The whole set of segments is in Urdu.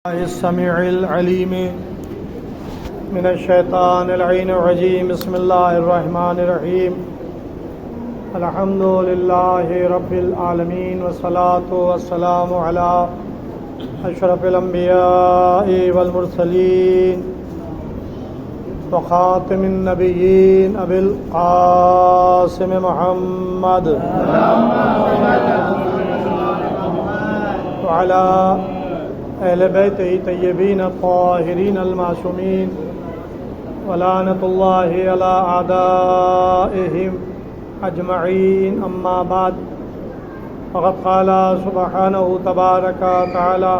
السميع العليم من الشيطان اللعين الرجيم. بسم الله الرحمن الرحيم. الحمد لله رب العالمين والصلاة والسلام على أشرف الأنبياء والمرسلين وخاتم النبيين أبي القاسم محمد وعلى اہل بیت طیبین الطاہرین المعصومین ولعنۃ اللہ علی اعدائہم اجمعین. اما بعد فقد قال سبحانہ تبارک تعالی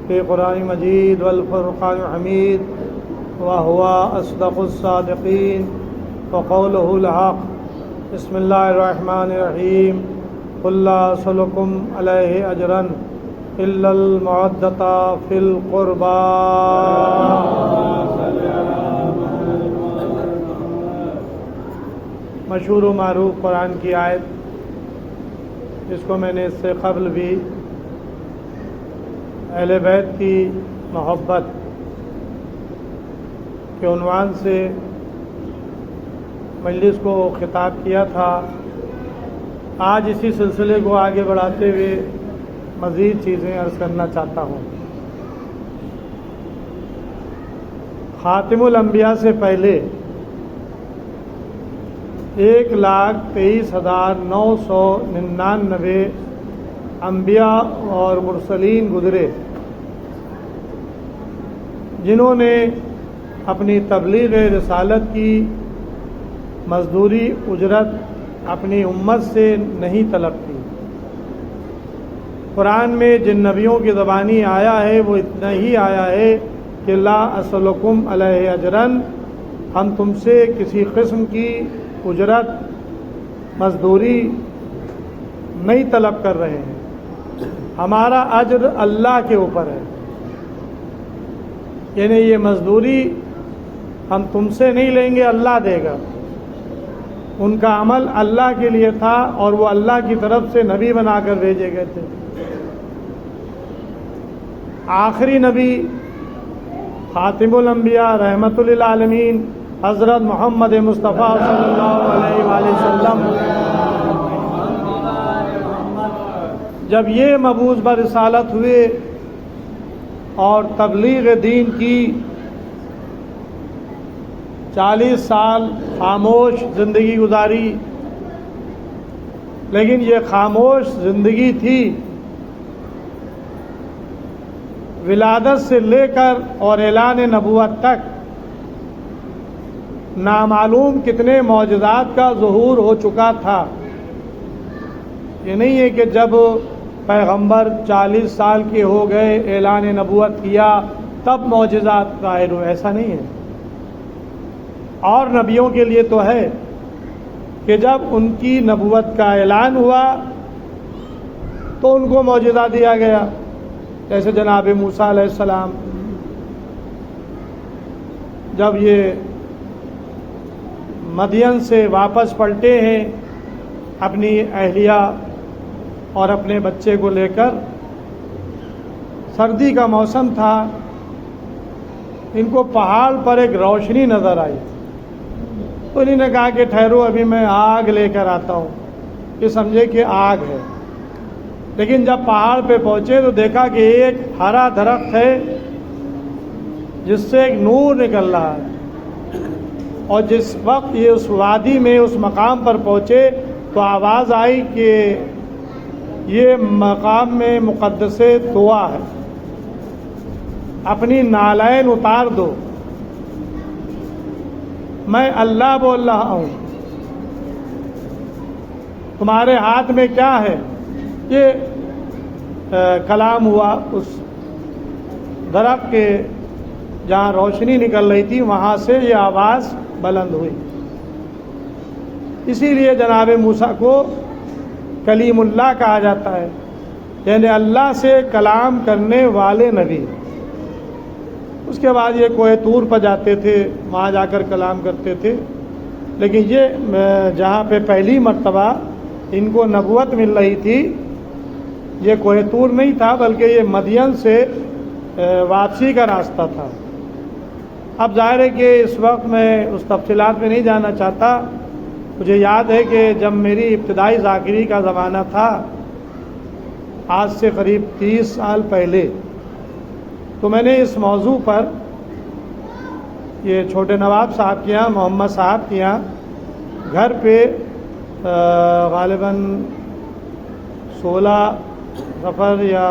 فی قرآن مجید والفرقان الحمید وهو اصدق الصادقین وقولہ الحق. بسم اللہ الرحمن الرحیم. قل لا اسألکم علیہ اجرا إلا المودة في القربى. مشہور و معروف قرآن کی آیت جس کو میں نے اس سے قبل بھی اہل بیت کی محبت کے عنوان سے مجلس کو خطاب کیا تھا. آج اسی سلسلے کو آگے بڑھاتے ہوئے مزید چیزیں عرض کرنا چاہتا ہوں. خاتم الانبیاء سے پہلے 1,23,999 انبیاء اور مرسلین گزرے جنہوں نے اپنی تبلیغ رسالت کی مزدوری اجرت اپنی امت سے نہیں طلب کی. قرآن میں جن نبیوں کی زبانی آیا ہے وہ اتنا ہی آیا ہے کہ لا اسألکم علیہ اجرا، ہم تم سے کسی قسم کی اجرت مزدوری نہیں طلب کر رہے ہیں، ہمارا اجر اللہ کے اوپر ہے. یعنی یہ مزدوری ہم تم سے نہیں لیں گے، اللہ دے گا. ان کا عمل اللہ کے لیے تھا اور وہ اللہ کی طرف سے نبی بنا کر بھیجے گئے تھے. آخری نبی خاتم الانبیاء رحمت للعالمین حضرت محمد مصطفیٰ صلی اللہ علیہ وآلہ وسلم جب یہ مبعوث برسالت ہوئے اور تبلیغ دین کی 40 سال خاموش زندگی گزاری، لیکن یہ خاموش زندگی تھی ولادت سے لے کر اور اعلان نبوت تک نامعلوم کتنے معجزات کا ظہور ہو چکا تھا. یہ نہیں ہے کہ جب پیغمبر 40 سال کے ہو گئے اعلان نبوت کیا تب معجزات ظاہر ہوئے، ایسا نہیں ہے. اور نبیوں کے لیے تو ہے کہ جب ان کی نبوت کا اعلان ہوا تو ان کو معجزہ دیا گیا، جیسے جناب موسیٰ علیہ السلام جب یہ مدین سے واپس پلٹے ہیں اپنی اہلیہ اور اپنے بچے کو لے کر، سردی کا موسم تھا، ان کو پہاڑ پر ایک روشنی نظر آئی تو انہوں نے کہا کہ ٹھہرو ابھی میں آگ لے کر آتا ہوں. یہ سمجھے کہ آگ ہے. لیکن جب پہاڑ پہ پہنچے تو دیکھا کہ ایک ہرا درخت ہے جس سے ایک نور نکل رہا ہے. اور جس وقت یہ اس وادی میں اس مقام پر پہنچے تو آواز آئی کہ یہ مقام میں مقدس طوا ہے، اپنی نالین اتار دو، میں اللہ بول رہا ہوں، تمہارے ہاتھ میں کیا ہے؟ یہ کلام ہوا. اس درخت کے جہاں روشنی نکل رہی تھی وہاں سے یہ آواز بلند ہوئی. اسی لیے جناب موسیٰ کو کلیم اللہ کہا جاتا ہے، یعنی اللہ سے کلام کرنے والے نبی. اس کے بعد یہ کوہ طور پر جاتے تھے، وہاں جا کر کلام کرتے تھے. لیکن یہ جہاں پہ پہلی مرتبہ ان کو نبوت مل رہی تھی یہ کوہ طور نہیں تھا، بلکہ یہ مدین سے واپسی کا راستہ تھا۔ اب ظاہر ہے کہ اس وقت میں اس تفصیلات میں نہیں جانا چاہتا۔ مجھے یاد ہے کہ جب میری ابتدائی ذاکری کا زمانہ تھا، آج سے قریب 30 سال پہلے، تو میں نے اس موضوع پر یہ چھوٹے نواب صاحب کے یہاں، محمد صاحب کے یہاں گھر پہ غالباً 16 صفر یا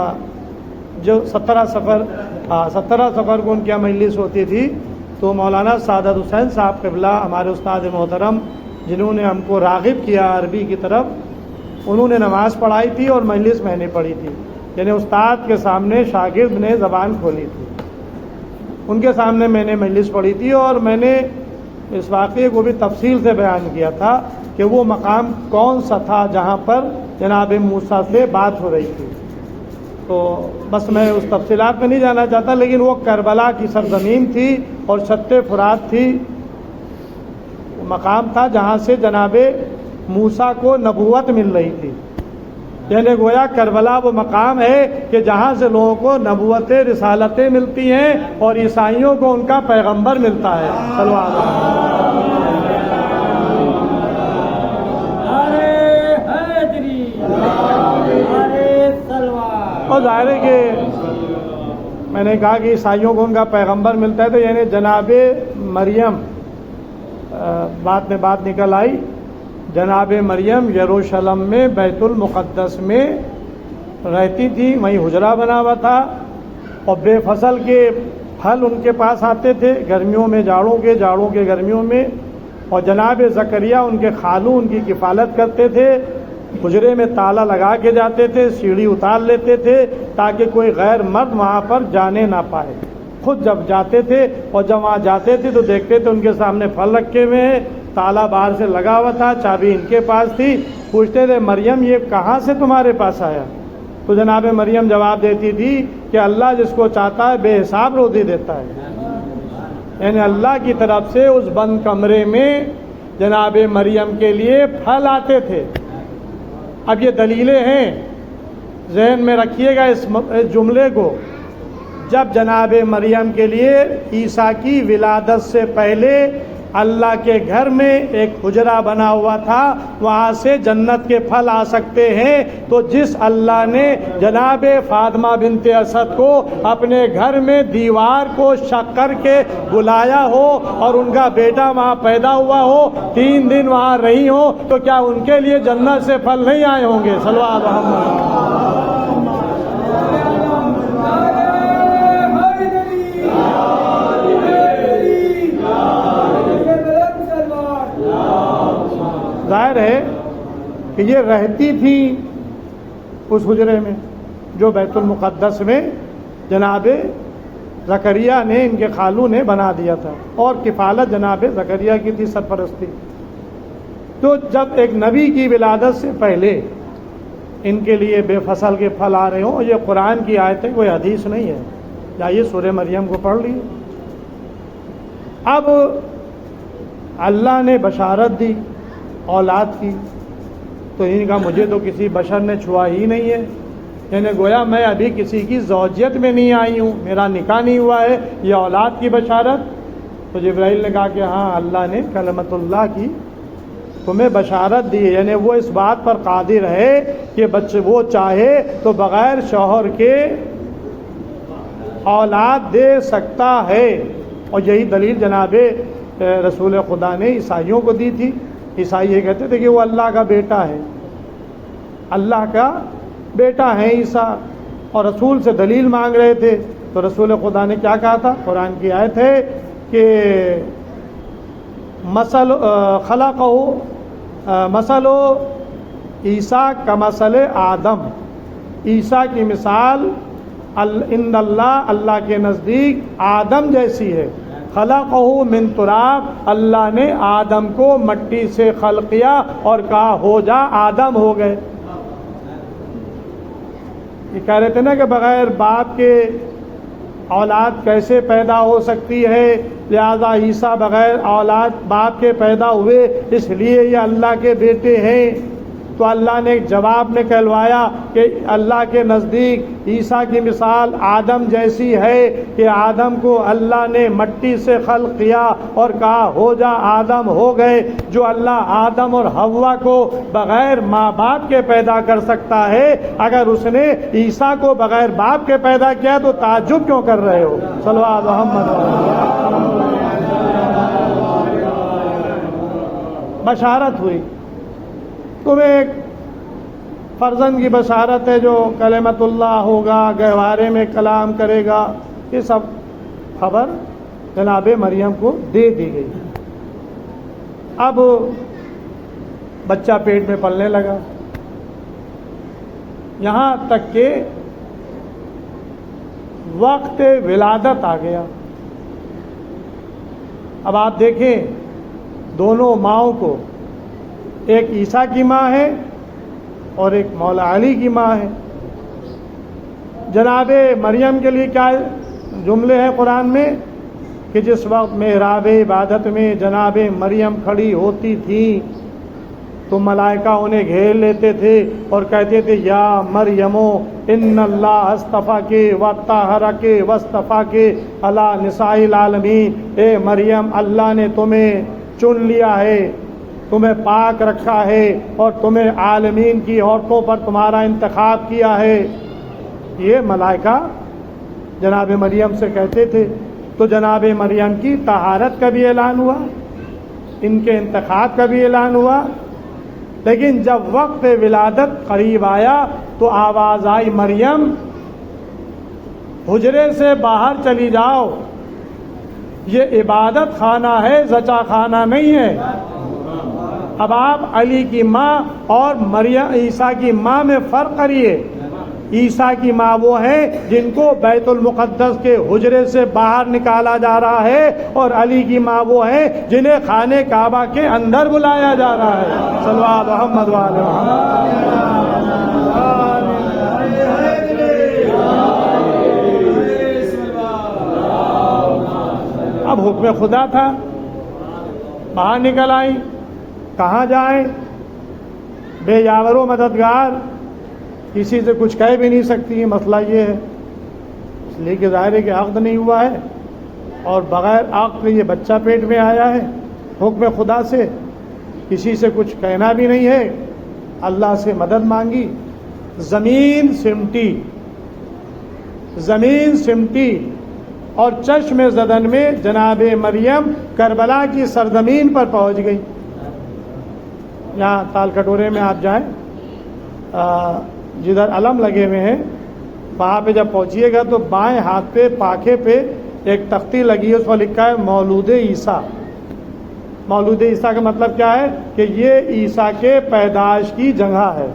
جو 17 صفر کو ان کی مجلس ہوتی تھی، تو مولانا سعادت حسین صاحب قبلہ ہمارے استاد محترم، جنہوں نے ہم کو راغب کیا عربی کی طرف، انہوں نے نماز پڑھائی تھی اور مجلس میں نے پڑھی تھی، یعنی استاد کے سامنے شاگرد نے زبان کھولی تھی، ان کے سامنے میں نے مجلس پڑھی تھی، اور میں نے اس واقعے کو بھی تفصیل سے بیان کیا تھا کہ وہ مقام کون سا تھا جہاں پر جناب موسیٰ سے بات ہو رہی تھی۔ تو بس میں اس تفصیلات میں نہیں جانا چاہتا، لیکن وہ کربلا کی سرزمین تھی اور شط فرات تھی، وہ مقام تھا جہاں سے جناب موسیٰ کو نبوت مل رہی تھی، یعنی گویا کربلا وہ مقام ہے کہ جہاں سے لوگوں کو نبوتیں، رسالتیں ملتی ہیں اور عیسائیوں کو ان کا پیغمبر ملتا ہے۔ صلوات اور ظاہر ہے کہ میں نے کہا کہ عیسائیوں کو ان کا پیغمبر ملتا ہے، تو یعنی جناب مریم، بات میں بات نکل آئی، جناب مریم یروشلم میں بیت المقدس میں رہتی تھی، وہیں حجرہ بنا ہوا تھا، اور بے فصل کے پھل ان کے پاس آتے تھے، گرمیوں میں جاڑوں کے گرمیوں میں، اور جناب زکریا ان کے خالو ان کی کفالت کرتے تھے، حجرے میں تالا لگا کے جاتے تھے، سیڑھی اتار لیتے تھے تاکہ کوئی غیر مرد وہاں پر جانے نہ پائے، خود جب جاتے تھے اور جب وہاں جاتے تھے تو دیکھتے تھے ان کے سامنے پھل رکھے ہوئے ہیں، تالا باہر سے لگا ہوا تھا، چابی ان کے پاس تھی، پوچھتے تھے مریم یہ کہاں سے تمہارے پاس آیا؟ تو جناب مریم جواب دیتی تھی کہ اللہ جس کو چاہتا ہے بے حساب روزی دیتا ہے، یعنی اللہ کی طرف سے اس بند کمرے میں جناب مریم کے لیے پھل آتے تھے۔ اب یہ دلیلیں ہیں، ذہن میں رکھیے گا اس جملے کو، جب جناب مریم کے لیے عیسیٰ کی ولادت سے پہلے اللہ کے گھر میں ایک حجرہ بنا ہوا تھا، وہاں سے جنت کے پھل آ سکتے ہیں، تو جس اللہ نے جناب فاطمہ بنت اسد کو اپنے گھر میں دیوار کو شق کر کے بلایا ہو اور ان کا بیٹا وہاں پیدا ہوا ہو، 3 دن وہاں رہی ہو، تو کیا ان کے لیے جنت سے پھل نہیں آئے ہوں گے؟ صلی اللہ علیہ وسلم۔ ظاہر ہے کہ یہ رہتی تھی اس حجرے میں جو بیت المقدس میں جناب زکریا نے، ان کے خالو نے بنا دیا تھا، اور کفالت جناب زکریا کی تھی، سرپرستی۔ تو جب ایک نبی کی ولادت سے پہلے ان کے لیے بے فصل کے پھل آ رہے ہوں، یہ قرآن کی آیت ہے، کوئی حدیث نہیں ہے، جائیے سورہ مریم کو پڑھ لیے۔ اب اللہ نے بشارت دی اولاد کی، تو ان کا مجھے تو کسی بشر نے چھوا ہی نہیں ہے، یعنی گویا میں ابھی کسی کی زوجیت میں نہیں آئی ہوں، میرا نکاح نہیں ہوا ہے، یہ اولاد کی بشارت۔ تو جبرائیل نے کہا کہ ہاں اللہ نے کلمت اللہ کی تمہیں بشارت دی، یعنی وہ اس بات پر قادر ہے کہ بچے وہ چاہے تو بغیر شوہر کے اولاد دے سکتا ہے، اور یہی دلیل جناب رسول خدا نے عیسائیوں کو دی تھی۔ عیسائی یہ کہتے تھے کہ وہ اللہ کا بیٹا ہے، اللہ کا بیٹا ہے عیسیٰ، اور رسول سے دلیل مانگ رہے تھے، تو رسول خدا نے کیا کہا تھا؟ قرآن کی آیت ہے کہ مثل عیسیٰ کمثل آدم، عیسیٰ کی مثال ان اللہ کے نزدیک آدم جیسی ہے، خلقہ من تراب، اللہ نے آدم کو مٹی سے خلق کیا اور کہا ہو جا، آدم ہو گئے۔ یہ کہہ رہے تھے نا کہ بغیر باپ کے اولاد کیسے پیدا ہو سکتی ہے، لہذا عیسیٰ بغیر اولاد باپ کے پیدا ہوئے، اس لیے یہ اللہ کے بیٹے ہیں۔ تو اللہ نے ایک جواب میں کہلوایا کہ اللہ کے نزدیک عیسیٰ کی مثال آدم جیسی ہے کہ آدم کو اللہ نے مٹی سے خلق کیا اور کہا ہو جا آدم، ہو گئے۔ جو اللہ آدم اور حوا کو بغیر ماں باپ کے پیدا کر سکتا ہے، اگر اس نے عیسیٰ کو بغیر باپ کے پیدا کیا تو تعجب کیوں کر رہے ہو؟ صلوات محمد۔ بشارت ہوئی، تمہیں ایک فرزند کی بشارت ہے جو کلمت اللہ ہوگا، گہوارے میں کلام کرے گا۔ یہ سب خبر جناب مریم کو دے دی گئی۔ اب بچہ پیٹ میں پلنے لگا، یہاں تک کہ وقت ولادت آ گیا۔ اب آپ دیکھیں دونوں ماؤں کو، ایک عیسیٰ کی ماں ہے اور ایک مولا علی کی ماں ہے۔ جناب مریم کے لیے کیا جملے ہیں قرآن میں کہ جس وقت محراب عبادت میں جناب مریم کھڑی ہوتی تھی تو ملائکہ انہیں گھیر لیتے تھے اور کہتے تھے یا مریمو ان اللہ اصطفاکی وطہرکی واصطفاکی علی نساء العالمین، اے مریم اللہ نے تمہیں چن لیا ہے، تمہیں پاک رکھا ہے اور تمہیں عالمین کی عورتوں پر تمہارا انتخاب کیا ہے۔ یہ ملائکہ جناب مریم سے کہتے تھے۔ تو جناب مریم کی طہارت کا بھی اعلان ہوا، ان کے انتخاب کا بھی اعلان ہوا، لیکن جب وقت ولادت قریب آیا تو آواز آئی مریم حجرے سے باہر چلی جاؤ، یہ عبادت خانہ ہے، زچا خانہ نہیں ہے۔ اب آپ علی کی ماں اور مریم عیسیٰ کی ماں میں فرق کریے۔ عیسیٰ کی ماں وہ ہیں جن کو بیت المقدس کے حجرے سے باہر نکالا جا رہا ہے، اور علی کی ماں وہ ہیں جنہیں خانہ کعبہ کے اندر بلایا جا رہا ہے۔ صلوات محمد وعلی محمد۔ اب حکم خدا تھا، باہر نکل آئی، کہاں جائیں؟ بے یاور و مددگار، کسی سے کچھ کہہ بھی نہیں سکتی ہیں۔ مسئلہ یہ ہے اس لیے کہ ظاہر ہے کہ عقد نہیں ہوا ہے، اور بغیر عقد کے یہ بچہ پیٹ میں آیا ہے، حکم خدا سے کسی سے کچھ کہنا بھی نہیں ہے۔ اللہ سے مدد مانگی، زمین سمٹی اور چشم زدن میں جناب مریم کربلا کی سرزمین پر پہنچ گئی۔ یہاں تال کٹورے میں آپ جائیں، جدھر علم لگے ہوئے ہیں وہاں پہ جب پہنچیے گا تو بائیں ہاتھ پہ پاکھے پہ ایک تختی لگی ہے، اس پر لکھا ہے مولود عیسیٰ۔ مولود عیسیٰ کا مطلب کیا ہے کہ یہ عیسیٰ کے پیدائش کی جگہ ہے،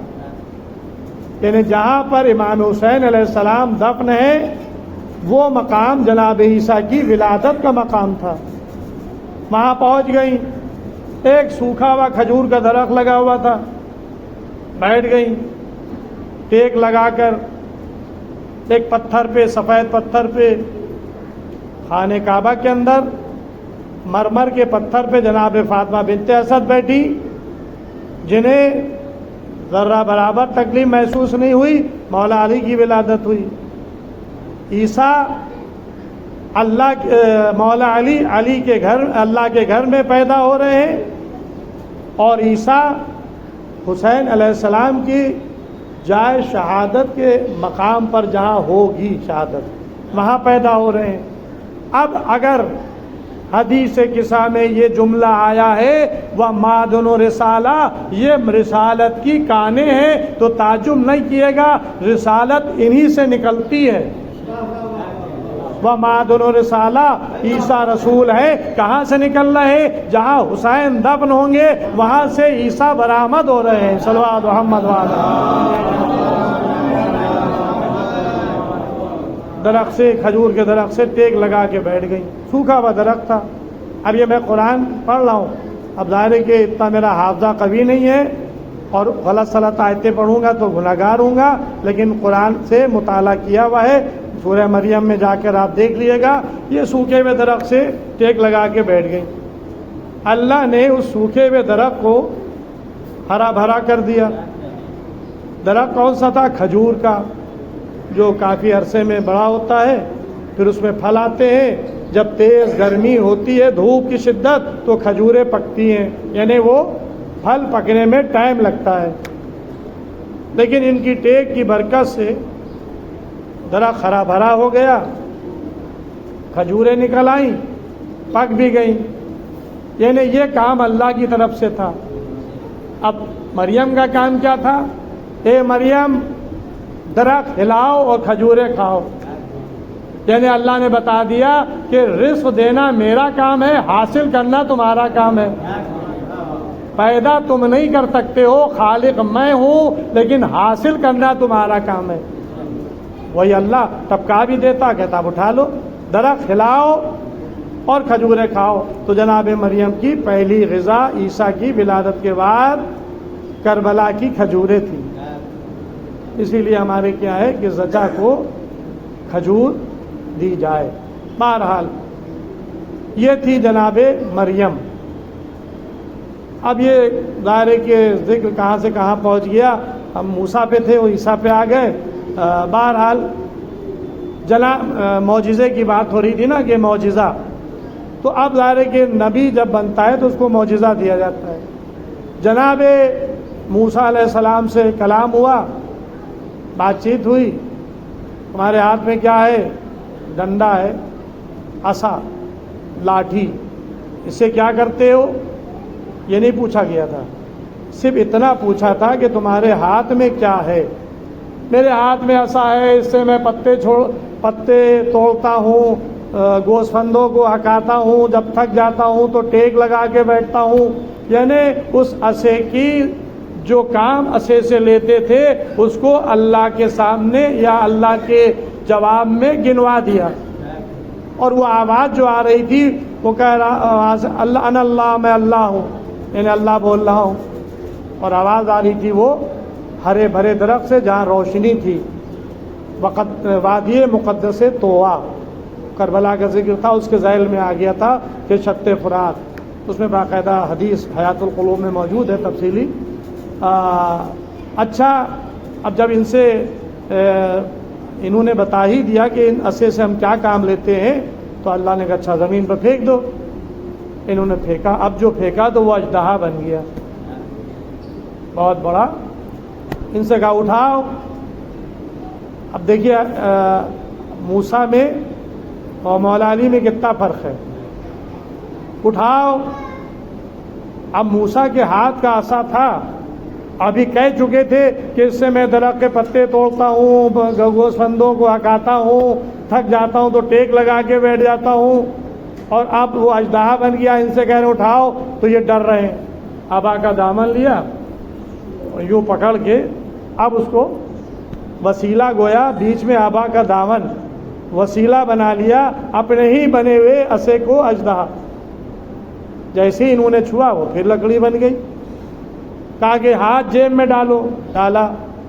یعنی جہاں پر امام حسین علیہ السلام دفن ہے وہ مقام جناب عیسیٰ کی ولادت کا مقام تھا۔ وہاں پہنچ گئیں، ایک سوکھا ہوا کھجور کا درخت لگا ہوا تھا، بیٹھ گئیں ٹیک لگا کر ایک پتھر پہ، سفید پتھر پہ، خانہ کعبہ کے اندر مرمر کے پتھر پہ جناب فاطمہ بنت اسد بیٹھی، جنہیں ذرہ برابر تکلیف محسوس نہیں ہوئی۔ مولا علی کی ولادت ہوئی، عیسیٰ مولا علی کے گھر، اللہ کے گھر میں پیدا ہو رہے ہیں، اور عیسیٰ حسین علیہ السلام کی جائے شہادت کے مقام پر جہاں ہوگی شہادت وہاں پیدا ہو رہے ہیں۔ اب اگر حدیث قصہ میں یہ جملہ آیا ہے وَمَعْدُنُ رِسَالَةٍ، یہ رسالت کی کانیں ہیں، تو تعجب نہیں کیے گا، رسالت انہی سے نکلتی ہے۔ وَمَعْدُنُ رِسَالَةٍ، عیسیٰ رسول ہے، کہاں سے نکل رہے؟ جہاں حسین دفن ہوں گے وہاں سے عیسیٰ برآمد ہو رہے ہیں۔ صلوات محمد وعلی۔ درخت سے، کھجور کے درخت سے ٹیک لگا کے بیٹھ گئی، سوکھا ہوا درخت تھا۔ اب یہ میں قرآن پڑھ رہا ہوں، اب ظاہر ہے کہ اتنا میرا حافظہ قوی نہیں ہے اور غلط سلط آیتیں پڑھوں گا تو گناہگار ہوں گا، لیکن قرآن سے مطالعہ کیا ہوا ہے۔ سورہ مریم میں جا کر آپ دیکھ لیے گا، یہ سوکھے ہوئے درخت سے ٹیک لگا کے بیٹھ گئی۔ اللہ نے اس سوکھے ہوئے درخت کو ہرا بھرا کر دیا، درخت کون سا تھا؟ کھجور کا، جو کافی عرصے میں بڑا ہوتا ہے، پھر اس میں پھل آتے ہیں، جب تیز گرمی ہوتی ہے، دھوپ کی شدت، تو کھجوریں پکتی ہیں، یعنی وہ پھل پکنے میں ٹائم لگتا ہے۔ لیکن ان کی ٹیک کی برکت سے درخت ہرا بھرا ہو گیا، کھجوریں نکل آئیں، پک بھی گئیں، یعنی یہ کام اللہ کی طرف سے تھا۔ اب مریم کا کام کیا تھا؟ اے مریم درخت ہلاؤ اور کھجوریں کھاؤ، یعنی اللہ نے بتا دیا کہ رزق دینا میرا کام ہے، حاصل کرنا تمہارا کام ہے۔ پیدا تم نہیں کر سکتے ہو، خالق میں ہوں، لیکن حاصل کرنا تمہارا کام ہے۔ وہی اللہ ٹپکا بھی دیتا، کہتا اب اٹھا لو، درخت ہلاؤ اور کھجوریں کھاؤ۔ تو جناب مریم کی پہلی غذا عیسیٰ کی ولادت کے بعد کربلا کی کھجوریں تھیں۔ اسی لیے ہمارے کیا ہے کہ زچہ کو کھجور دی جائے۔ بہرحال یہ تھی جناب مریم۔ اب یہ ظاہر ہے کہ ذکر کہاں سے کہاں پہنچ گیا، ہم موسیٰ پہ تھے، وہ عیسیٰ پہ آ گئے۔ بہرحال معجزے کی بات ہو رہی تھی نا کہ معجزہ، تو اب ظاہر ہے کہ نبی جب بنتا ہے تو اس کو معجزہ دیا جاتا ہے۔ جناب موسیٰ علیہ السلام سے کلام ہوا، بات چیت ہوئی، تمہارے ہاتھ میں کیا ہے؟ ڈنڈا ہے، عصا، لاٹھی، اس سے کیا کرتے ہو؟ یہ نہیں پوچھا گیا تھا، صرف اتنا پوچھا تھا کہ تمہارے ہاتھ میں کیا ہے؟ میرے ہاتھ میں عصا ہے، اس سے میں پتے توڑتا ہوں، گوسفندوں کو ہکاتا ہوں، جب تھک جاتا ہوں تو ٹیک لگا کے بیٹھتا ہوں۔ یعنی اس عصے کی جو کام عصے سے لیتے تھے اس کو اللہ کے سامنے یا اللہ کے جواب میں گنوا دیا، اور وہ آواز جو آ رہی تھی وہ کہہ رہا اللہ انا اللہ، میں اللہ ہوں، یعنی اللہ بول رہا ہوں، اور آواز آ رہی تھی وہ ہرے بھرے درخت سے جہاں روشنی تھی، وقت وادی مقدس طویٰ، کربلا کا ذکر تھا، اس کے ذیل میں آ گیا تھا کہ شط فرات، اس میں باقاعدہ حدیث حیات القلوب میں موجود ہے تفصیلی۔ اچھا، اب جب ان سے انہوں نے بتا ہی دیا کہ ان عصے سے ہم کیا کام لیتے ہیں، تو اللہ نے کہا اچھا زمین پر پھینک دو۔ انہوں نے پھینکا، اب جو پھینکا تو وہ اژدہا بن گیا، بہت بڑا۔ ان سے کہا اٹھاؤ۔ اب دیکھیے موسیٰ میں اور مولا علی میں کتنا فرق ہے۔ اٹھاؤ۔ اب موسیٰ کے ہاتھ کا عصا تھا، ابھی کہہ چکے تھے کہ اس سے میں درخت کے پتے توڑتا ہوں، گوسفندوں کو ہکاتا ہوں، تھک جاتا ہوں تو ٹیک لگا کے بیٹھ جاتا ہوں، اور اب وہ اژدہا بن گیا۔ ان سے کہہ رہے اٹھاؤ، تو یہ ڈر رہے ہیں۔ آبا کا دامن لیا اور یوں پکڑ کے اب اس کو وسیلہ گویا بیچ میں آبا کا دامن وسیلہ بنا لیا، اپنے ہی بنے ہوئے عصے کو اژدہا۔ جیسے ہی انہوں نے چھوا وہ پھر لکڑی بن گئی۔ کہا کہ ہاتھ جیب میں ڈالو، ڈالا،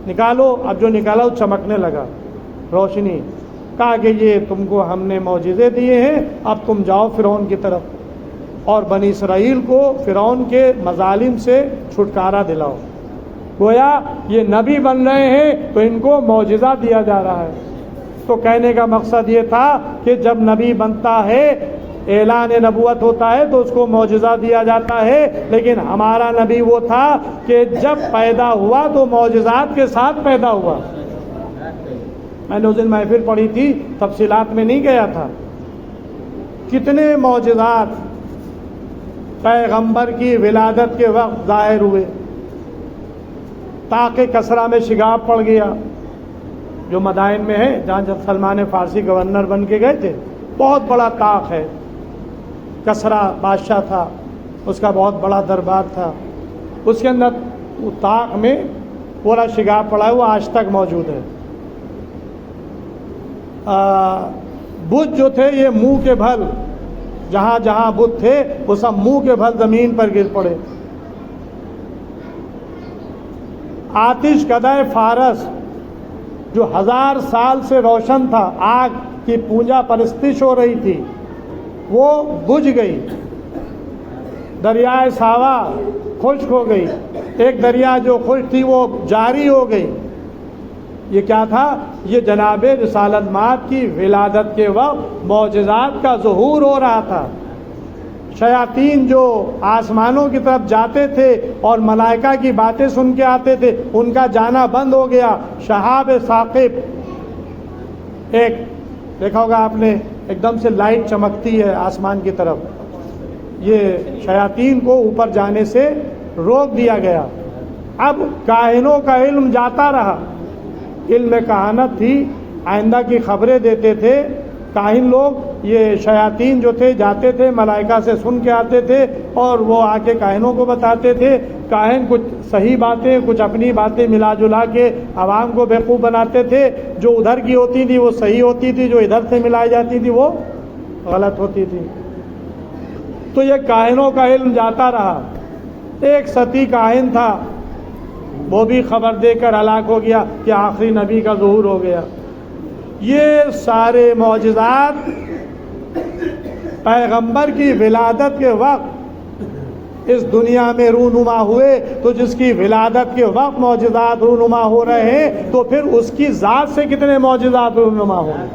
نکالو، اب جو نکالا وہ چمکنے لگا، روشنی۔ کہا کہ یہ تم کو ہم نے معجزے دیے ہیں، اب تم جاؤ فرعون کی طرف اور بنی اسرائیل کو فرعون کے مظالم سے چھٹکارا دلاؤ۔ گویا یہ نبی بن رہے ہیں تو ان کو معجزہ دیا جا رہا ہے۔ تو کہنے کا مقصد یہ تھا کہ جب نبی بنتا ہے، اعلان نبوت ہوتا ہے تو اس کو معجزہ دیا جاتا ہے، لیکن ہمارا نبی وہ تھا کہ جب پیدا ہوا تو معجزات کے ساتھ پیدا ہوا۔ میں نے اس دن محفل پڑھی تھی، تفصیلات میں نہیں گیا تھا، کتنے معجزات پیغمبر کی ولادت کے وقت ظاہر ہوئے۔ طاق کسرا میں شگاف پڑ گیا، جو مدائن میں ہے، جہاں جب سلمان فارسی گورنر بن کے گئے تھے، بہت بڑا طاق ہے۔ کسرا بادشاہ تھا، اس کا بہت بڑا دربار تھا، اس کے اندر طاق میں پورا شگاف پڑا ہے، وہ آج تک موجود ہے۔ بت جو تھے یہ منہ کے بھل، جہاں جہاں بت تھے وہ سب منہ کے بھل زمین پر گر پڑے۔ آتش کدہ فارس جو 1000 سال سے روشن تھا، آگ کی پوجا پرستش ہو رہی تھی، وہ بجھ گئی۔ دریائے ساوا خشک ہو گئی، ایک دریا جو خشک تھی وہ جاری ہو گئی۔ یہ کیا تھا؟ یہ جناب رسالت مآب کی ولادت کے وقت معجزات کا ظہور ہو رہا تھا۔ شیاطین جو آسمانوں کی طرف جاتے تھے اور ملائکہ کی باتیں سن کے آتے تھے، ان کا جانا بند ہو گیا۔ شہاب ثاقب، ایک دیکھا ہوگا آپ نے، ایک دم سے لائٹ چمکتی ہے آسمان کی طرف، یہ شیاطین کو اوپر جانے سے روک دیا گیا۔ اب کاہنوں کا علم جاتا رہا، علم کہانت تھی، آئندہ کی خبریں دیتے تھے کاہن لوگ۔ یہ شیاطین جو تھے جاتے تھے، ملائکہ سے سن کے آتے تھے اور وہ آ کے کاہنوں کو بتاتے تھے۔ کاہن کچھ صحیح باتیں، کچھ اپنی باتیں ملا جلا کے عوام کو بیوقوف بناتے تھے۔ جو ادھر کی ہوتی تھی وہ صحیح ہوتی تھی، جو ادھر سے ملائی جاتی تھی وہ غلط ہوتی تھی۔ تو یہ کاہنوں کا علم جاتا رہا۔ ایک ستی کاہن تھا، وہ بھی خبر دے کر ہلاک ہو گیا کہ آخری نبی کا ظہور ہو گیا۔ یہ سارے معجزات پیغمبر کی ولادت کے وقت اس دنیا میں رونما ہوئے، تو جس کی ولادت کے وقت معجزات رونما ہو رہے ہیں تو پھر اس کی ذات سے کتنے معجزات رونما ہوں گے۔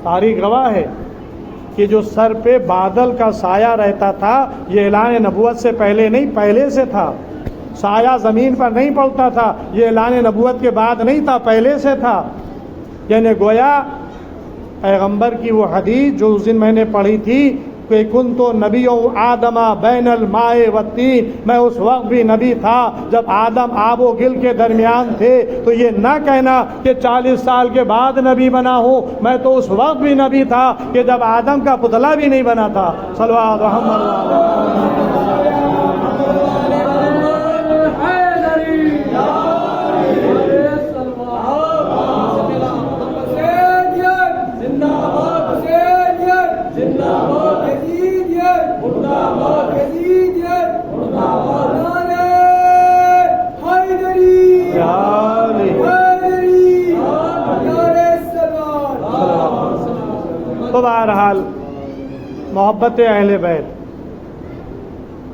تاریخ گواہ ہے کہ جو سر پہ بادل کا سایہ رہتا تھا، یہ اعلان نبوت سے پہلے نہیں، پہلے سے تھا۔ سایہ زمین پر نہیں پڑتا تھا، یہ اعلان نبوت کے بعد نہیں تھا، پہلے سے تھا۔ یعنی گویا پیغمبر کی وہ حدیث جو اس دن میں نے پڑھی تھی کہ کنت نبی آدم بین الماء والطین، میں اس وقت بھی نبی تھا جب آدم آب و گل کے درمیان تھے۔ تو یہ نہ کہنا کہ 40 سال کے بعد نبی بنا ہوں، میں تو اس وقت بھی نبی تھا کہ جب آدم کا پتلا بھی نہیں بنا تھا۔ صلوات محمد۔ تو بہرحال محبت اہل بیت،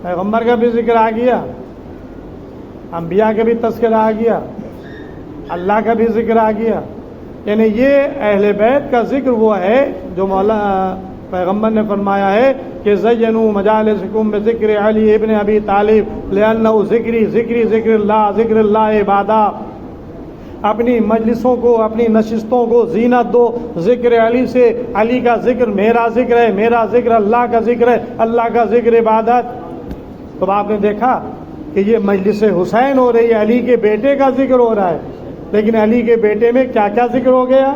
پیغمبر کا بھی ذکر آ گیا، انبیاء کا بھی تذکرہ آ گیا، اللہ کا بھی ذکر آ گیا۔ یعنی یہ اہل بیت کا ذکر وہ ہے جو مولا پیغمبر نے فرمایا ہے کہ زینوا مجالسکم بذکر علی ابن ابی طالب لأنہ ذکری ذکری ذکر اللہ عبادہ۔ اپنی مجلسوں کو، اپنی نشستوں کو زینت دو ذکر علی سے۔ علی کا ذکر میرا ذکر ہے، میرا ذکر اللہ کا ذکر ہے، اللہ کا ذکر عبادت۔ تو آپ نے دیکھا کہ یہ مجلس حسین ہو رہی ہے، علی کے بیٹے کا ذکر ہو رہا ہے، لیکن علی کے بیٹے میں کیا کیا ذکر ہو گیا؟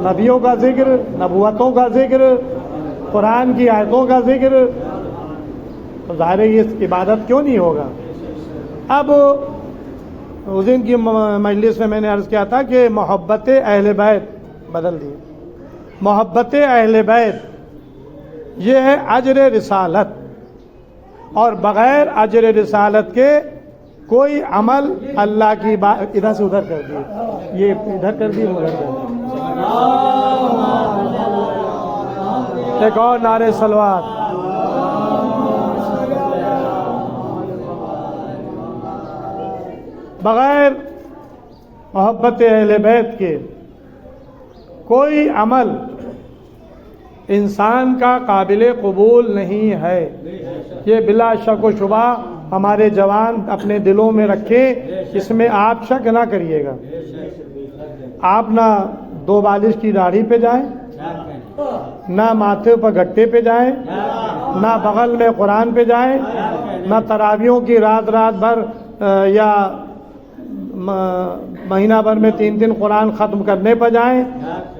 نبیوں کا ذکر، نبوتوں کا ذکر، قرآن کی آیتوں کا ذکر۔ تو ظاہر ہے یہ عبادت کیوں نہیں ہوگا؟ اب اس دن کی مجلس میں نے عرض کیا تھا کہ محبت اہل بیت بدل دی۔ محبت اہل بیت یہ ہے اجر رسالت، اور بغیر اجر رسالت کے کوئی عمل اللہ کی بات۔ ادھر سے ادھر کر دیے، یہ ادھر کر دیے، ادھر کر دیے۔ ایک اور نعرے صلوات۔ بغیر محبت اہل بیت کے کوئی عمل انسان کا قابل قبول نہیں ہے۔ یہ بلا شک و شبہ ہمارے جوان اپنے دلوں میں رکھیں، اس میں آپ شک نہ کریے گا۔ آپ نہ دو بالش کی داڑھی پہ جائیں، نہ ماتھے پر گھٹے پہ جائیں، نہ بغل میں قرآن پہ جائیں، نہ تراویحوں کی رات رات بھر یا مہینہ بھر میں 3 قرآن ختم کرنے پر جائیں،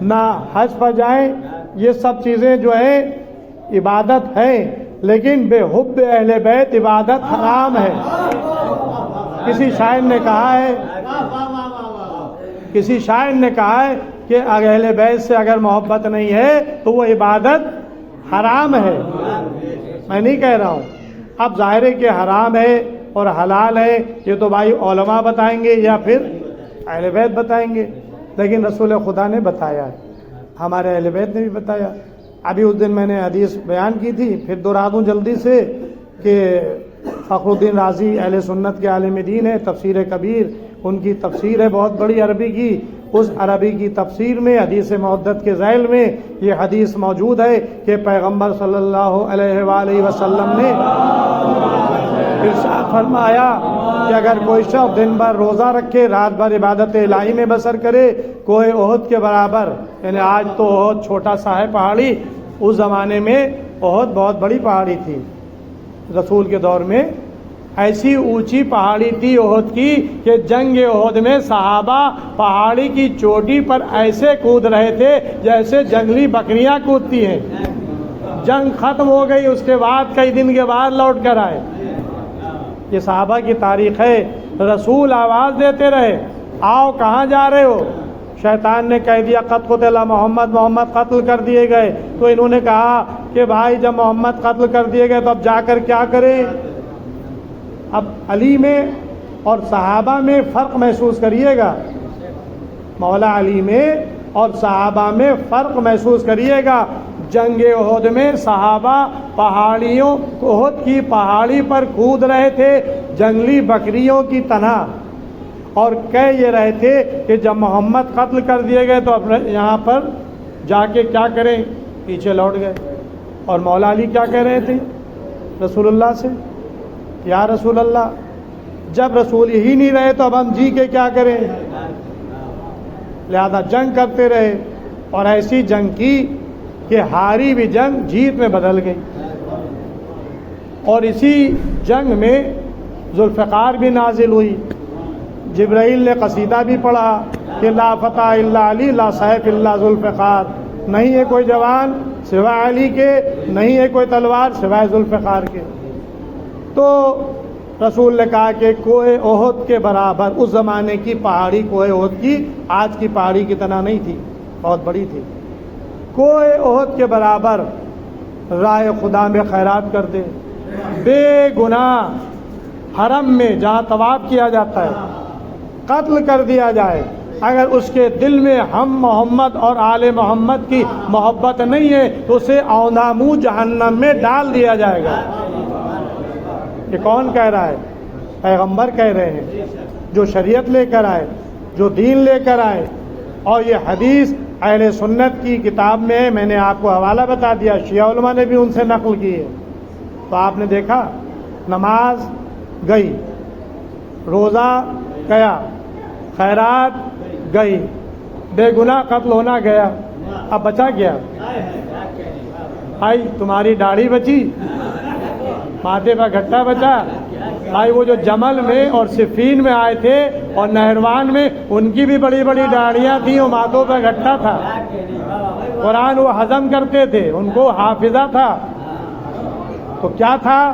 نہ حج پر جائیں۔ یہ سب چیزیں جو ہے عبادت ہے، لیکن بے حب اہل بیت عبادت حرام ہے۔ کسی شاعر نے کہا ہے، کسی شاعر نے کہا ہے کہ اہل بیت سے اگر محبت نہیں ہے تو وہ عبادت حرام ہے۔ میں نہیں کہہ رہا ہوں، اب ظاہر ہے کہ حرام ہے اور حلال ہے، یہ تو بھائی علماء بتائیں گے یا پھر اہل بیت بتائیں گے، لیکن رسول خدا نے بتایا ہے، ہمارے اہل بیت نے بھی بتایا۔ ابھی اس دن میں نے حدیث بیان کی تھی، پھر دہرا دوں جلدی سے کہ فخر الدین رازی اہل سنت کے عالم دین ہے، تفسیر کبیر ان کی تفسیر ہے بہت بڑی عربی کی، اس عربی کی تفسیر میں حدیث معدت کے ذیل میں یہ حدیث موجود ہے کہ پیغمبر صلی اللہ علیہ وآلہ وسلم نے ارشاد فرمایا کہ اگر کوئی شخص دن بھر روزہ رکھے، رات بھر عبادت الہی میں بسر کرے، کوئی احد کے برابر، یعنی آج تو احد چھوٹا سا ہے پہاڑی، اس زمانے میں احد بہت بڑی پہاڑی تھی، رسول کے دور میں ایسی اونچی پہاڑی تھی احد کی کہ جنگ احد میں صحابہ پہاڑی کی چوٹی پر ایسے کود رہے تھے جیسے جنگلی بکریاں کودتی ہیں۔ جنگ ختم ہو گئی، اس کے بعد کئی دن کے بعد لوٹ کر آئے۔ یہ صحابہ کی تاریخ ہے۔ رسول آواز دیتے رہے، آؤ کہاں جا رہے ہو؟ شیطان نے کہہ دیا قد قتل محمد، محمد قتل کر دیے گئے۔ تو انہوں نے کہا کہ بھائی جب محمد قتل کر دیے گئے تو اب جا کر کیا کریں؟ اب علی میں اور صحابہ میں فرق محسوس کریے گا، مولا علی میں اور صحابہ میں فرق محسوس کریے گا۔ جنگ احد میں صحابہ پہاڑیوں احد کی پہاڑی پر کود رہے تھے جنگلی بکریوں کی طرح، اور کہہ یہ رہے تھے کہ جب محمد قتل کر دیے گئے تو اپنے یہاں پر جا کے کیا کریں؟ پیچھے لوٹ گئے۔ اور مولا علی کیا کہہ رہے تھے رسول اللہ سے؟ یا رسول اللہ جب رسول ہی نہیں رہے تو اب ہم جی کے کیا کریں؟ لہذا جنگ کرتے رہے، اور ایسی جنگ کی کہ ہاری ہوئی جنگ جیت میں بدل گئی۔ اور اسی جنگ میں ذوالفقار بھی نازل ہوئی، جبرائیل نے قصیدہ بھی پڑھا کہ لا فتح الا علی لا سیف الا ذوالفقار، نہیں ہے کوئی جوان سوائے علی کے، نہیں ہے کوئی تلوار سوائے ذوالفقار کے۔ تو رسول نے کہا کہ کوہ احد کے برابر، اس زمانے کی پہاڑی کوہ احد کی آج کی پہاڑی کی طرح نہیں تھی، بہت بڑی تھی، کوہ احد کے برابر راہ خدا میں خیرات کر دے، بے گناہ حرم میں جہاں طواف کیا جاتا ہے قتل کر دیا جائے، اگر اس کے دل میں ہم محمد اور آل محمد کی محبت نہیں ہے تو اسے اوندھا منہ جہنم میں ڈال دیا جائے گا۔ یہ کون کہہ رہا ہے؟ پیغمبر کہہ رہے ہیں، جو شریعت لے کر آئے، جو دین لے کر آئے، اور یہ حدیث اہل سنت کی کتاب میں ہے، میں نے آپ کو حوالہ بتا دیا، شیعہ علماء نے بھی ان سے نقل کی ہے۔ تو آپ نے دیکھا نماز گئی، روزہ گیا، خیرات گئی، بے گناہ قتل ہونا گیا، اب بچا گیا؟ بھائی تمہاری داڑھی بچی، ماتھے پر گھٹا بچا؟ بھائی وہ جو جمل میں اور صفین میں آئے تھے اور نہروان میں، ان کی بھی بڑی بڑی داڑھیاں تھیں اور ماتھوں پر گھٹا تھا، قرآن وہ ہضم کرتے تھے، ان کو حافظہ تھا۔ تو کیا تھا؟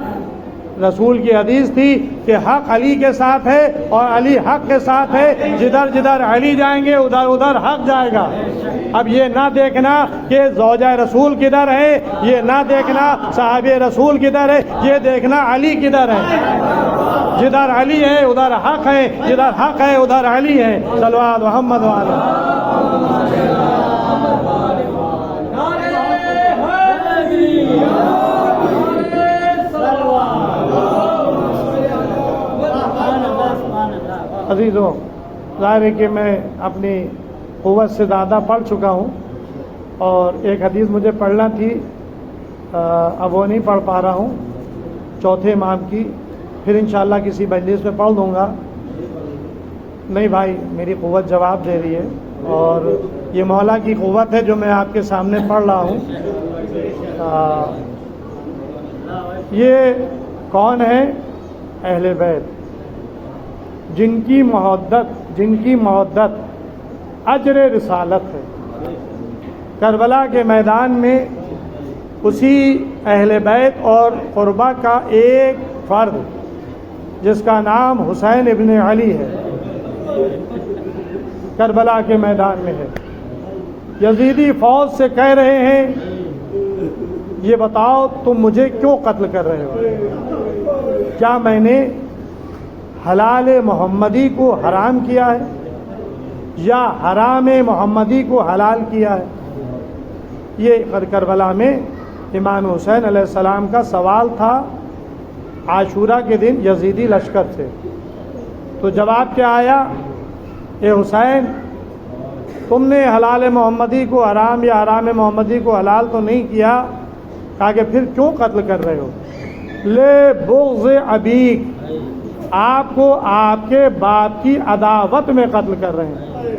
رسول کی حدیث تھی کہ حق علی کے ساتھ ہے اور علی حق کے ساتھ ہے، جدھر جدھر علی جائیں گے ادھر ادھر حق جائے گا۔ اب یہ نہ دیکھنا کہ زوجہ رسول کدھر ہے، یہ نہ دیکھنا صحابہ رسول کدھر ہے، یہ دیکھنا علی کدھر ہے۔ جدھر علی ہے ادھر حق ہے، جدھر حق ہے ادھر علی ہے۔ صلوات محمد وعلی۔ عزیزوں، ظاہر ہے کہ میں اپنی قوت سے زیادہ پڑھ چکا ہوں، اور ایک حدیث مجھے پڑھنا تھی، اب وہ نہیں پڑھ پا رہا ہوں، چوتھے امام کی، پھر انشاءاللہ کسی مجلس میں پڑھ دوں گا۔ نہیں بھائی، میری قوت جواب دے رہی ہے، اور یہ مولا کی قوت ہے جو میں آپ کے سامنے پڑھ رہا ہوں۔ یہ کون ہے؟ اہل بیت، جن کی محدت اجر رسالت ہے۔ کربلا کے میدان میں اسی اہل بیت اور قربا کا ایک فرد جس کا نام حسین ابن علی ہے، کربلا کے میدان میں ہے۔ یزیدی فوج سے کہہ رہے ہیں یہ بتاؤ تم مجھے کیوں قتل کر رہے ہو؟ کیا میں نے حلال محمدی کو حرام کیا ہے یا حرام محمدی کو حلال کیا ہے؟ یہ کربلا میں امام حسین علیہ السلام کا سوال تھا عاشورہ کے دن یزیدی لشکر تھے. تو جواب کیا آیا؟ اے حسین، تم نے حلال محمدی کو حرام یا حرام محمدی کو حلال تو نہیں کیا. کہا کہ پھر کیوں قتل کر رہے ہو؟ لے بغض ابیک، آپ کو آپ کے باپ کی عداوت میں قتل کر رہے ہیں.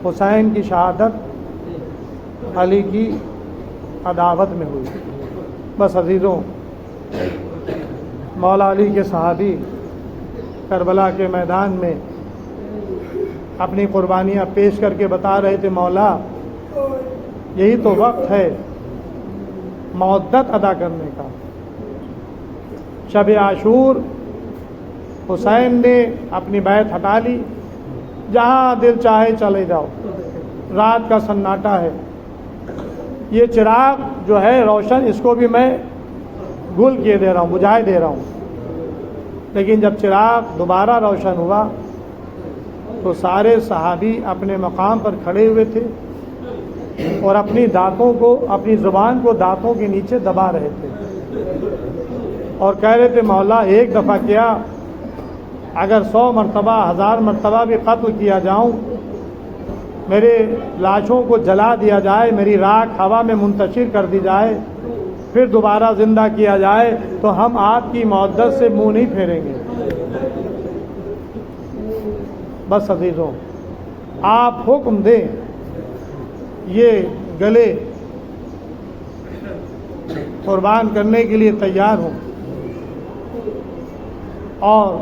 حسین کی شہادت علی کی عداوت میں ہوئی. بس عزیزوں، مولا علی کے صحابی کربلا کے میدان میں اپنی قربانیاں پیش کر کے بتا رہے تھے، مولا یہی تو وقت ہے مودت ادا کرنے کا. شب عاشور حسین نے اپنی بیعت ہٹا لی، جہاں دل چاہے چلے جاؤ، رات کا سناٹا ہے. یہ چراغ جو ہے روشن، اس کو بھی میں گل کیے دے رہا ہوں، بجھائے دے رہا ہوں. لیکن جب چراغ دوبارہ روشن ہوا تو سارے صحابی اپنے مقام پر کھڑے ہوئے تھے اور اپنی دانتوں کو، اپنی زبان کو دانتوں کے نیچے دبا رہے تھے اور کہہ رہے تھے، مولا ایک دفعہ کیا، اگر 100 مرتبہ 1000 مرتبہ بھی قتل کیا جاؤں، میرے لاشوں کو جلا دیا جائے، میری راکھ ہوا میں منتشر کر دی جائے، پھر دوبارہ زندہ کیا جائے، تو ہم آپ کی مودت سے منہ نہیں پھیریں گے. بس عزیزوں، آپ حکم دیں، یہ گلے قربان کرنے کے لیے تیار ہوں. اور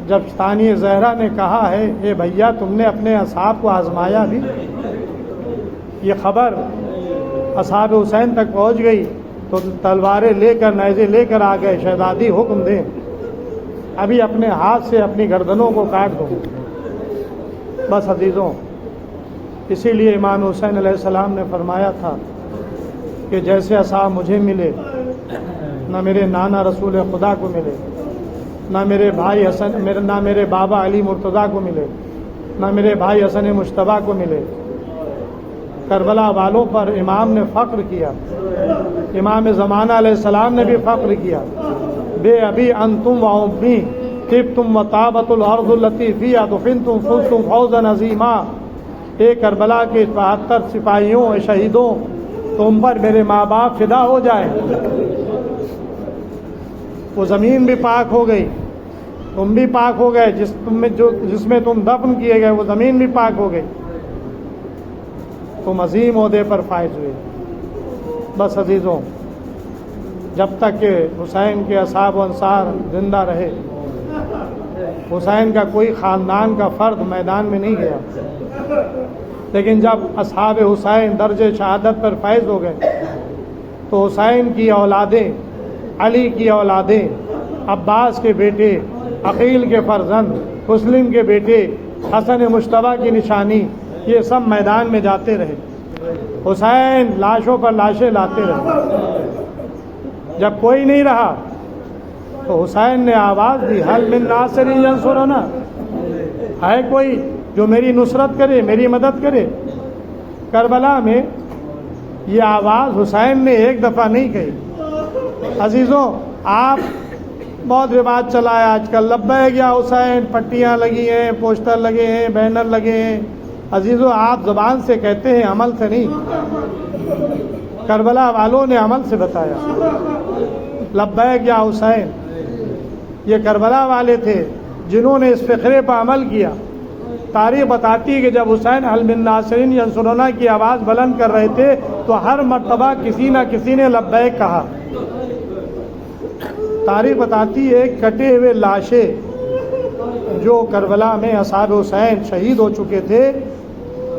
جب ثانی زہرا نے کہا ہے، اے بھیا تم نے اپنے اصحاب کو آزمایا بھی، یہ خبر اصحاب حسین تک پہنچ گئی تو تلواریں لے کر، نیزے لے کر آ گئے. شہزادی حکم دیں، ابھی اپنے ہاتھ سے اپنی گردنوں کو کاٹ دو. بس عزیزوں، اسی لیے امام حسین علیہ السلام نے فرمایا تھا کہ جیسے اصحاب مجھے ملے، نہ میرے نانا رسول خدا کو ملے، نہ میرے بھائی حسن، نہ میرے بابا علی مرتضیٰ کو ملے، نہ میرے بھائی حسن مجتبیٰ کو ملے. کربلا والوں پر امام نے فخر کیا، امام زمانہ علیہ السلام نے بھی فخر کیا. بے ابی انتم و امی طبتم و طابت الارض التی فیہا دفنتم فزتم فوزا عظیما. اے کربلا کے 72 سپاہیوں، شہیدوں، تم پر میرے ماں باپ فدا ہو جائیں. وہ زمین بھی پاک ہو گئی، تم بھی پاک ہو گئے، جس میں تم دفن کیے گئے وہ زمین بھی پاک ہو گئی. تم عظیم عہدے پر فائز ہوئے. بس عزیزوں، جب تک کہ حسین کے اصحاب و انصار زندہ رہے، حسین کا کوئی خاندان کا فرد میدان میں نہیں گیا. لیکن جب اصحاب حسین درجہ شہادت پر فائز ہو گئے تو حسین کی اولادیں، علی کی اولادیں، عباس کے بیٹے، عقیل کے فرزند، مسلم کے بیٹے، حسن مجتبیٰ کی نشانی، یہ سب میدان میں جاتے رہے. حسین لاشوں پر لاشیں لاتے رہے. جب کوئی نہیں رہا تو حسین نے آواز دی، حل من ناصر ینصرنا، ہے کوئی جو میری نصرت کرے، میری مدد کرے. کربلا میں یہ آواز حسین نے ایک دفعہ نہیں کہی. عزیزوں، آپ بہت رواج چلا ہے آج کل، لبیک یا حسین، پٹیاں لگی ہیں، پوسٹر لگے ہیں، بینر لگے ہیں. عزیزوں، آپ زبان سے کہتے ہیں، عمل سے نہیں. کربلا والوں نے عمل سے بتایا، لبیک یا حسین. یہ کربلا والے تھے جنہوں نے اس فقرے پر عمل کیا. تاریخ بتاتی ہے کہ جب حسین حل من ناصرین ینصرنا کی آواز بلند کر رہے تھے تو ہر مرتبہ کسی نہ کسی نے لبیک کہا. تاریخ بتاتی ہے کٹے ہوئے لاشیں جو کربلا میں اصحاب حسین شہید ہو چکے تھے،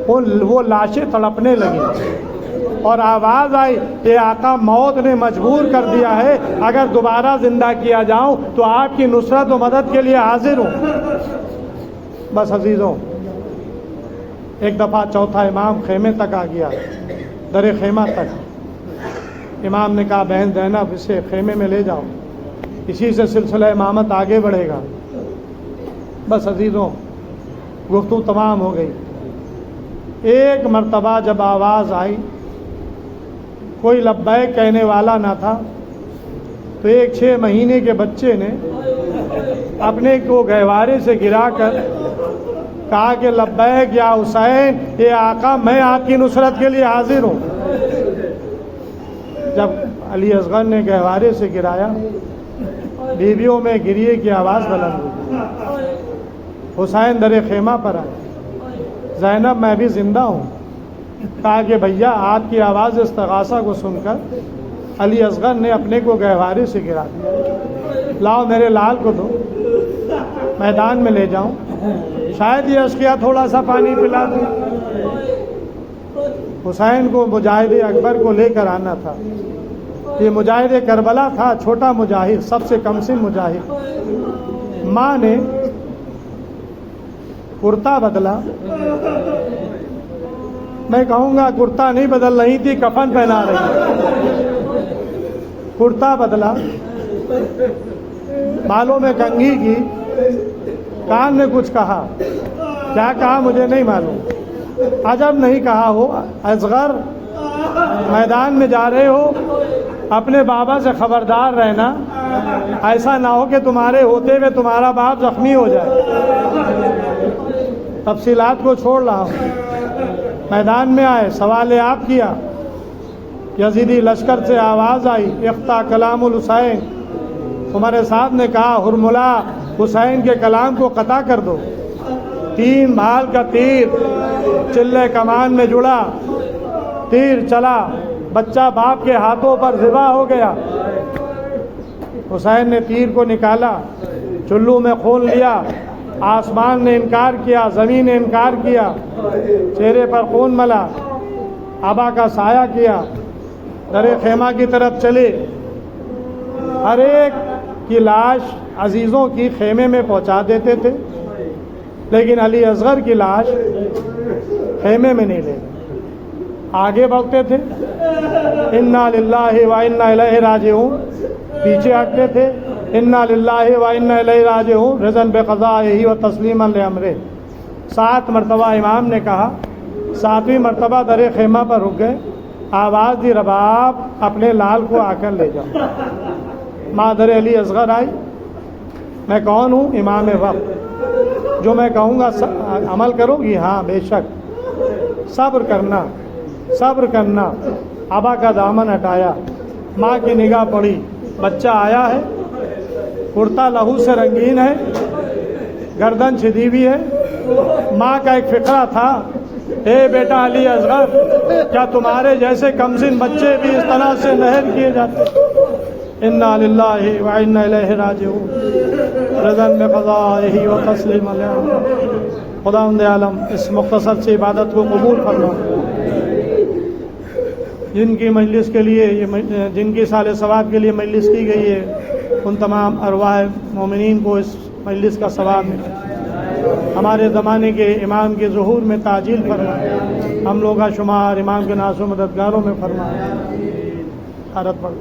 وہ لاشیں تڑپنے لگی اور آواز آئی کہ آقا موت نے مجبور کر دیا ہے، اگر دوبارہ زندہ کیا جاؤں تو آپ کی نصرت و مدد کے لیے حاضر ہوں. بس عزیزوں، ایک دفعہ چوتھا امام خیمے تک آ گیا، در خیمہ تک. امام نے کہا، بہن زینب اسے خیمے میں لے جاؤ، اسی سے سلسلہ امامت آگے بڑھے گا. بس عزیزوں، گفتگو تمام ہو گئی. ایک مرتبہ جب آواز آئی، کوئی لبیک کہنے والا نہ تھا. تو ایک 6 مہینے کے بچے نے اپنے کو گہوارے سے گرا کر کہا کہ لبیک یا حسین، اے آقا میں آپ کی نصرت کے لیے حاضر ہوں۔ جب علی اصغر نے گہوارے سے گرایا، بیویوں میں گریے کی آواز بلند ہوئی۔ حسین در خیمہ پر آئے، زینب میں بھی زندہ ہوں۔ کہا کہ بھیا آپ کی آواز استغاثہ کو سن کر علی اصغر نے اپنے کو گہوارے سے گرا دیا، لاؤ میرے لال کو دو، میدان میں لے جاؤں، شاید یہ اشقیہ تھوڑا سا پانی پلا دیں۔ حسین کو مجاہد اکبر کو لے کر آنا تھا۔ یہ مجاہد کربلا تھا، چھوٹا مجاہد، سب سے کم سن مجاہد۔ ماں نے کرتا بدلا، میں کہوں گا کرتا نہیں بدل رہی تھی، کفن پہنا رہی، کرتا بدلا، بالوں میں کنگھی کی، کان نے کچھ کہا، کیا کہا مجھے نہیں معلوم، عجب نہیں کہا ہو اصغر میدان میں جا رہے ہو، اپنے بابا سے خبردار رہنا، ایسا نہ ہو کہ تمہارے ہوتے ہوئے تمہارا باپ زخمی ہو جائے۔ تفصیلات کو چھوڑ رہا ہوں۔ میدان میں آئے، سوال آپ کیا، یزیدی لشکر سے آواز آئی، اقطع کلام الحسین۔ عمر صاحب نے کہا، ہرملا حسین کے کلام کو قطع کر دو۔ 3 بھال کا تیر چلے کمان میں جڑا، تیر چلا، بچہ باپ کے ہاتھوں پر ذبح ہو گیا۔ حسین نے تیر کو نکالا، چلو میں خون لیا، آسمان نے انکار کیا، زمین نے انکار کیا، چہرے پر خون ملا، آبا کا سایہ کیا، در خیمہ کی طرف چلے۔ ہر ایک کی لاش عزیزوں کی خیمے میں پہنچا دیتے تھے، لیکن علی اصغر کی لاش خیمے میں نہیں لے، آگے بڑھتے تھے، انا للہ و انا الیہ راجعون، پیچھے ہٹتے تھے، انا للہ و انا الیہ راجعون، رضا بقضائہ و تسلیما لامرہ۔ 7 مرتبہ امام نے کہا، 7ویں مرتبہ در خیمہ پر رک گئے، آواز دی، رباب اپنے لال کو آ کر لے جاؤ۔ مادر علی اصغر آئی، میں کون ہوں؟ امام وقت، جو میں کہوں گا عمل کرو گی؟ ہاں بے شک۔ صبر کرنا، صبر کرنا۔ آبا کا دامن ہٹایا، ماں کی نگاہ پڑی، بچہ آیا ہے، کرتا لہو سے رنگین ہے، گردن چھدی ہوئی ہے۔ ماں کا ایک فقرہ تھا، اے بیٹا علی اصغر، کیا تمہارے جیسے کمسن بچے بھی اس طرح سے نہر کیے جاتے؟ انا للہ و انا الیہ راجعون، رضا بقضائہ و تسلیما لامرہ۔ خداوند عالم اس مختصر سی عبادت کو قبول فرما۔ جن کی مجلس کے لیے، جن کی سال ثواب کے لیے مجلس کی گئی ہے، ان تمام ارواح مومنین کو اس مجلس کا ثواب ملے۔ ہمارے زمانے کے امام کے ظہور میں تعجیل فرما، ہم لوگ کا شمار امام کے ناصر مددگاروں میں فرما۔ حضرت پڑھ